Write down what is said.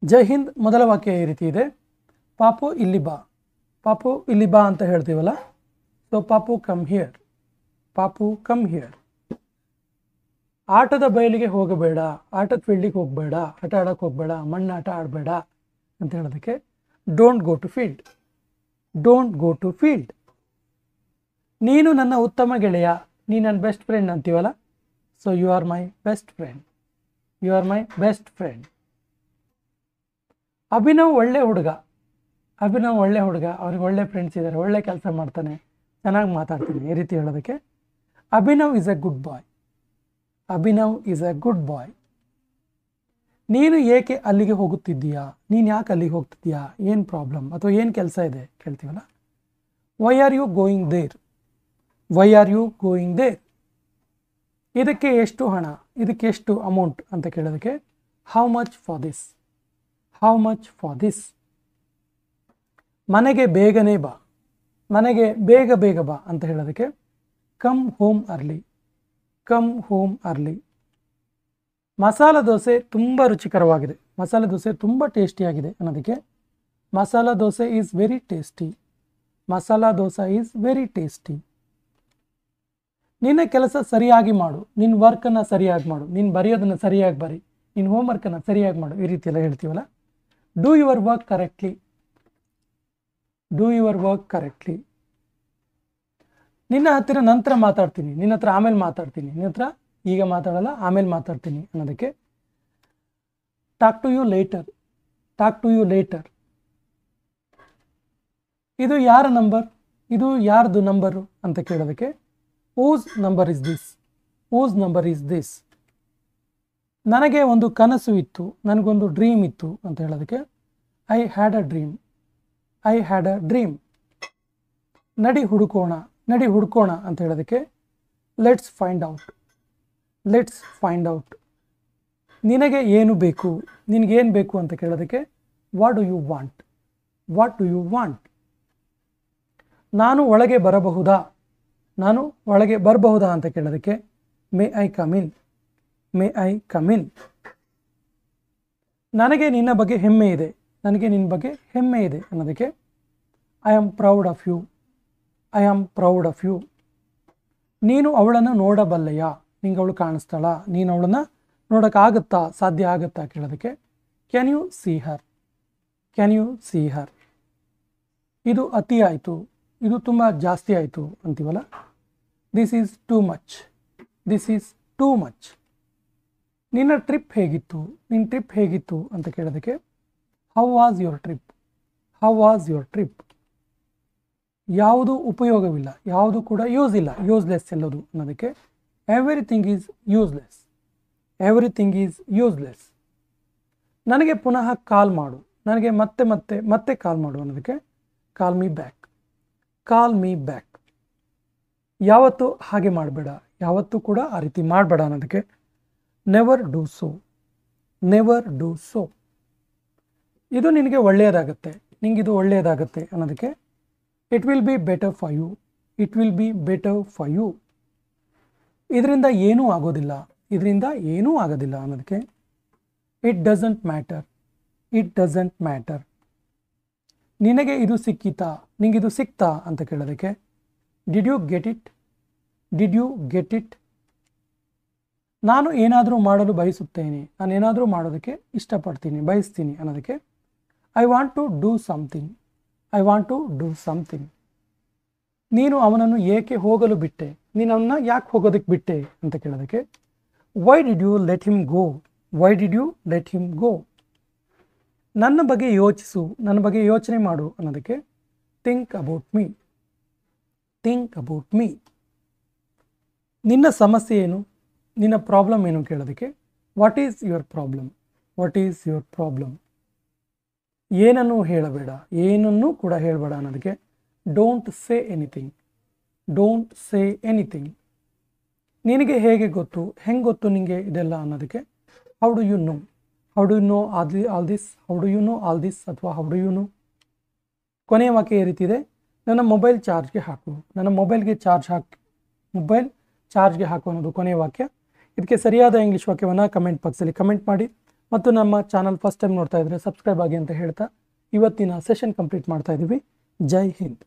ಜೈ ಹಿಂದ್ ಮೊದಲ ವಾಕ್ಯ ಈ ರೀತಿ ಇದೆ. ಪಾಪು ಇಲ್ಲಿ ಬಾ. ಪಾಪು ಇಲ್ಲಿ ಬಾ ಅಂತ ಹೇಳ್ತೀವಲ್ಲ. ಸೊ ಪಾಪು ಕಮ್ ಹಿಯರ್. ಪಾಪು ಕಮ್ ಹಿಯರ್. ಆಟದ ಬಯಲಿಗೆ ಹೋಗಬೇಡ, ಆಟದ ಫೀಲ್ಡಿಗೆ ಹೋಗಬೇಡ, ಆಟ ಆಡೋಕ್ಕೆ ಹೋಗಬೇಡ, ಮಣ್ಣು ಆಟ ಆಡಬೇಡ ಅಂತ ಹೇಳೋದಕ್ಕೆ don't go to field. Don't go to field. ನೀನು ನನ್ನ ಉತ್ತಮ ಗೆಳೆಯ, ನೀನು ನನ್ನ ಬೆಸ್ಟ್ ಫ್ರೆಂಡ್ ಅಂತೀವಲ್ಲ. So you are my best friend. You are my best friend. Abhinav ಒಳ್ಳೆ ಹುಡುಗ. ಅಭಿನವ್ ಒಳ್ಳೆ ಹುಡುಗ, ಅವ್ರಿಗೆ ಒಳ್ಳೆ ಫ್ರೆಂಡ್ಸ್ ಇದ್ದಾರೆ, ಒಳ್ಳೆ ಕೆಲಸ ಮಾಡ್ತಾನೆ, ಚೆನ್ನಾಗಿ ಮಾತಾಡ್ತೀನಿ, ಈ ರೀತಿ ಹೇಳೋದಕ್ಕೆ Abhinav is a good boy. Abhinav is a good boy. ನೀನು ಏಕೆ ಅಲ್ಲಿಗೆ ಹೋಗುತ್ತಿದ್ದೀಯಾ, ನೀನು ಯಾಕೆ ಅಲ್ಲಿಗೆ ಹೋಗ್ತಿದ್ದೀಯಾ, ಏನು ಪ್ರಾಬ್ಲಮ್ ಅಥವಾ ಏನು ಕೆಲಸ ಇದೆ ಕೇಳ್ತೀವಲ್ಲ. Why are you going there. Why are you going there. ಇದಕ್ಕೆ ಎಷ್ಟು ಹಣ, ಇದಕ್ಕೆ ಎಷ್ಟು ಅಮೌಂಟ್ ಅಂತ ಕೇಳೋದಕ್ಕೆ how much for this. How much for this. ಮನೆಗೆ ಬೇಗನೆ ಬಾ. ಮನೆಗೆ ಬೇಗ ಬೇಗ ಬಾ ಅಂತ ಹೇಳೋದಕ್ಕೆ come home early. Come home early. Masala dosa ತುಂಬ ರುಚಿಕರವಾಗಿದೆ, ಮಸಾಲೆ ದೋಸೆ ತುಂಬ ಟೇಸ್ಟಿಯಾಗಿದೆ ಅನ್ನೋದಕ್ಕೆ masala dosa is very tasty. Masala dosa is very tasty. ನಿನ್ನ ಕೆಲಸ ಸರಿಯಾಗಿ ಮಾಡು, ನಿನ್ನ ವರ್ಕನ್ನು ಸರಿಯಾಗಿ ಮಾಡು, ನೀನು ಬರೆಯೋದನ್ನು ಸರಿಯಾಗಿ ಬರಿ, ನಿನ್ನ ಹೋಮ್ವರ್ಕನ್ನು ಸರಿಯಾಗಿ ಮಾಡು, ಈ ರೀತಿ ಎಲ್ಲ ಹೇಳ್ತೀವಲ್ಲ. Do your work correctly. Do your work correctly. ನಿನ್ನ ಹತ್ತಿರ ನಂತರ ಮಾತಾಡ್ತೀನಿ, ನಿನ್ನ ಹತ್ರ ಆಮೇಲೆ ಮಾತಾಡ್ತೀನಿ, ನಿನ್ನ ಹತ್ರ ಈಗ ಮಾತಾಡಲ್ಲ ಆಮೇಲೆ ಮಾತಾಡ್ತೀನಿ ಅನ್ನೋದಕ್ಕೆ talk to you later. Talk to you later. ಇದು ಯಾರ ನಂಬರ್, ಇದು ಯಾರ್ದು ನಂಬರು ಅಂತ ಕೇಳೋದಕ್ಕೆ whose number is this. Whose number is this. ನನಗೆ ಒಂದು ಕನಸು ಇತ್ತು, ನನಗೊಂದು ಡ್ರೀಮ್ ಇತ್ತು ಅಂತ ಹೇಳೋದಕ್ಕೆ I had a dream. I had a dream. ನಡಿ ಹುಡುಕೋಣ, ನಡಿ ಹುಡುಕೋಣ ಅಂತ ಹೇಳೋದಕ್ಕೆ let's find out. Let's find out. ನಿನಗೆ ಏನು ಬೇಕು, ನಿನಗೇನು ಬೇಕು ಅಂತ ಕೇಳೋದಕ್ಕೆ what do you want. What do you want. ನಾನು ಒಳಗೆ ಬರಬಹುದಾ, ನಾನು ಒಳಗೆ ಬರಬಹುದಾ ಅಂತ ಕೇಳೋದಕ್ಕೆ may I come in. May I come in. ನನಗೆ ನಿನ್ನ ಬಗ್ಗೆ ಹೆಮ್ಮೆ ಇದೆ, ನನಗೆ ನಿನ್ನ ಬಗ್ಗೆ ಹೆಮ್ಮೆ ಇದೆ ಅನ್ನೋದಕ್ಕೆ I am proud of you. I am proud of you. ನೀನು ಅವಳನ್ನು ನೋಡಬಲ್ಲೆಯಾ, ನಿಂಗೆ ಅವಳು ಕಾಣಿಸ್ತಾಳ, ನೀನು ಅವಳನ್ನು ನೋಡೋಕ್ಕಾಗುತ್ತಾ, ಸಾಧ್ಯ ಆಗುತ್ತಾ ಕೇಳೋದಕ್ಕೆ can you see her. Can you see her. ಇದು ಅತಿ ಆಯಿತು, ಇದು ತುಂಬ ಜಾಸ್ತಿ ಆಯಿತು ಅಂತೀವಲ್ಲ. This is too much. This is too much. ನಿನ್ನ ಟ್ರಿಪ್ ಹೇಗಿತ್ತು, ನಿನ್ನ ಟ್ರಿಪ್ ಹೇಗಿತ್ತು ಅಂತ ಕೇಳೋದಕ್ಕೆ how was your trip. How was your trip. ಯಾವುದು ಉಪಯೋಗವಿಲ್ಲ, ಯಾವುದು ಕೂಡ ಯೂಸ್ ಇಲ್ಲ, ಯೂಸ್ಲೆಸ್ ಎಲ್ಲೋದು ಅನ್ನೋದಕ್ಕೆ everything is useless. Everything is useless. ನನಗೆ ಪುನಃ ಕಾಲ್ ಮಾಡು, ನನಗೆ ಮತ್ತೆ ಮತ್ತೆ ಮತ್ತೆ ಕಾಲ್ ಮಾಡು ಅನ್ನೋದಕ್ಕೆ call me back. Call me back. ಯಾವತ್ತೂ ಹಾಗೆ ಮಾಡಬೇಡ, ಯಾವತ್ತೂ ಕೂಡ ಆ ರೀತಿ ಮಾಡಬೇಡ ಅನ್ನೋದಕ್ಕೆ never do so. Never do so. ಇದು ನಿನಗೆ ಒಳ್ಳೆಯದಾಗತ್ತೆ, ನಿಂಗಿದು ಒಳ್ಳೆಯದಾಗತ್ತೆ ಅನ್ನೋದಕ್ಕೆ it will be better for you. It will be better for you. ಇದರಿಂದ ಏನೂ ಆಗೋದಿಲ್ಲ, ಇದರಿಂದ ಏನೂ ಆಗೋದಿಲ್ಲ ಅನ್ನೋದಕ್ಕೆ it doesn't matter. It doesn't matter. ನಿನಗೆ ಇದು ಸಿಕ್ಕಿತಾ, ನಿಂಗಿದು ಸಿಕ್ತಾ ಅಂತ ಕೇಳೋದಕ್ಕೆ did you get it. Did you get it. ನಾನು ಏನಾದರೂ ಮಾಡಲು ಬಯಸುತ್ತೇನೆ, ನಾನು ಏನಾದರೂ ಮಾಡೋದಕ್ಕೆ ಇಷ್ಟಪಡ್ತೀನಿ, ಬಯಸ್ತೀನಿ ಅನ್ನೋದಕ್ಕೆ I want to do something. I want to do something. ನೀನು ಅವನನ್ನು ಏಕೆ ಹೋಗಲು ಬಿಟ್ಟೆ, ನೀನು ಅವನ್ನ ಯಾಕೆ ಹೋಗೋದಕ್ಕೆ ಬಿಟ್ಟೆ ಅಂತ ಕೇಳೋದಕ್ಕೆ why did you let him go. Why did you let him go. ನನ್ನ ಬಗ್ಗೆ ಯೋಚಿಸು, ನನ್ನ ಬಗ್ಗೆ ಯೋಚನೆ ಮಾಡು ಅನ್ನೋದಕ್ಕೆ think about me. Think about me. ನಿನ್ನ ಸಮಸ್ಯೆ ಏನು, ನಿನ್ನ ಪ್ರಾಬ್ಲಮ್ ಏನು ಕೇಳೋದಕ್ಕೆ what is your problem. What is your problem. ಏನನ್ನೂ ಹೇಳಬೇಡ, ಏನನ್ನೂ ಕೂಡ ಹೇಳಬೇಡ ಅನ್ನೋದಕ್ಕೆ don't say anything. Don't say anything. ನಿನಗೆ ಹೇಗೆ ಗೊತ್ತು, ಹೆಂಗೆ ಗೊತ್ತು ನಿನಗೆ ಇದೆಲ್ಲ ಅನ್ನೋದಕ್ಕೆ how do you know. How do you know all this. How do you know all this ಅಥವಾ ಹೌ ಡು ಯು ನೋ. ಕೊನೆಯ ವಾಕ್ಯ ಈ ರೀತಿ ಇದೆ. ನನ್ನ ಮೊಬೈಲ್ ಚಾರ್ಜ್ಗೆ ಹಾಕು. ನನ್ನ ಮೊಬೈಲ್ಗೆ ಚಾರ್ಜ್ ಹಾಕಿ, ಮೊಬೈಲ್ ಚಾರ್ಜ್ಗೆ ಹಾಕು ಅನ್ನೋದು ಕೊನೆಯ ವಾಕ್ಯ. ಇದಕ್ಕೆ ಸರಿಯಾದ ಇಂಗ್ಲೀಷ್ ವಾಕ್ಯವನ್ನು ಕಮೆಂಟ್ ಬಾಕ್ಸಲ್ಲಿ ಕಮೆಂಟ್ ಮಾಡಿ. ಮತ್ತು ನಮ್ಮ ಚಾನಲ್ ಫಸ್ಟ್ ಟೈಮ್ ನೋಡ್ತಾ ಇದ್ದರೆ ಸಬ್ಸ್ಕ್ರೈಬ್ ಆಗಿ ಅಂತ ಹೇಳ್ತಾ ಇವತ್ತಿನ ಸೆಷನ್ ಕಂಪ್ಲೀಟ್ ಮಾಡ್ತಾ ಇದ್ದೀವಿ. ಜೈ ಹಿಂದ್.